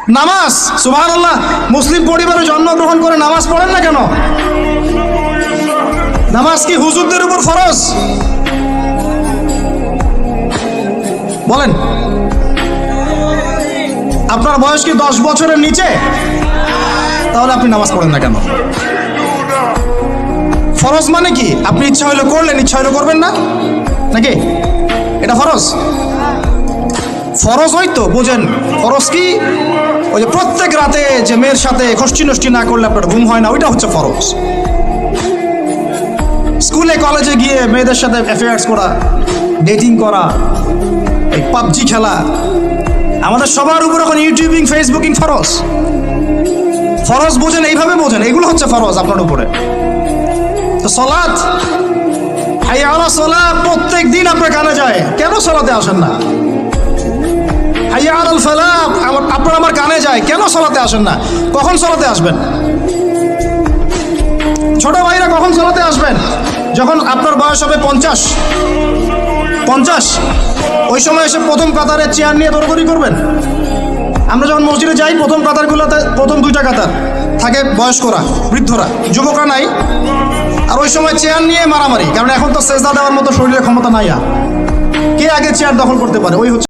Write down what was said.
নামাজ, সুবহানাল্লাহ, মুসলিম পরিবারে জন্মগ্রহণ করে নামাজ পড়েন না কেন? নামাজ কি হুজুরদের উপর ফরজ? বলেন, আপনার বয়স কি 10 বছরের নিচে? তাহলে আপনি নামাজ পড়েন না কেন? ফরজ মানে কি? আপনি ইচ্ছা হইলে করলেন, ইচ্ছা হইলে করবেন না, নাকি? এটা ফরজ? ফরজ হয়তো বোঝেন। ফরজ কি? ওই যে প্রত্যেক রাতে যে মেয়ের সাথে খষ্টি নষ্টি না করলে আপনার ঘুম হয় না, ওইটা হচ্ছে ফরজ। স্কুলে কলেজে গিয়ে মেয়েদের সাথে অ্যাফেয়ার্স করা, ডেটিং করা, এই পাবজি খেলা, আমাদের সবার উপর এখন ইউটিউবিং, ফেসবুকিং ফরজ। ফরজ বোঝেন, এইভাবে বোঝেন, এগুলো হচ্ছে ফরজ আপনার উপরে। তো সালাত, হাইয়া আলা সালাত প্রত্যেক দিন আপনার কানে যায়, কেন সালাতে আসেন না? হাইয়া আলাল ফালাহ আপনার আমার কানে যায়, কেন সালাতে আসেন না? কখন সালাতে আসবেন? ছোট ভাইরা কখন সালাতে আসবেন? যখন আপনার বয়স হবে 50, ওই সময় এসে প্রথম কাতারে চেয়ার নিয়ে দৌড়দৌড়ি করবেন। আমরা যখন মসজিদে যাই, প্রথম কাতারগুলোতে প্রথম 2টা কাতার থাকে বয়স্করা, বৃদ্ধরা, যুবকরা নাই। আর ওই সময় চেয়ার নিয়ে মারামারি, কারণ এখন তো সেজদা দেওয়ার মতো শরীরের ক্ষমতা নাই। আর কে আগে চেয়ার দখল করতে পারে, ওই হচ্ছে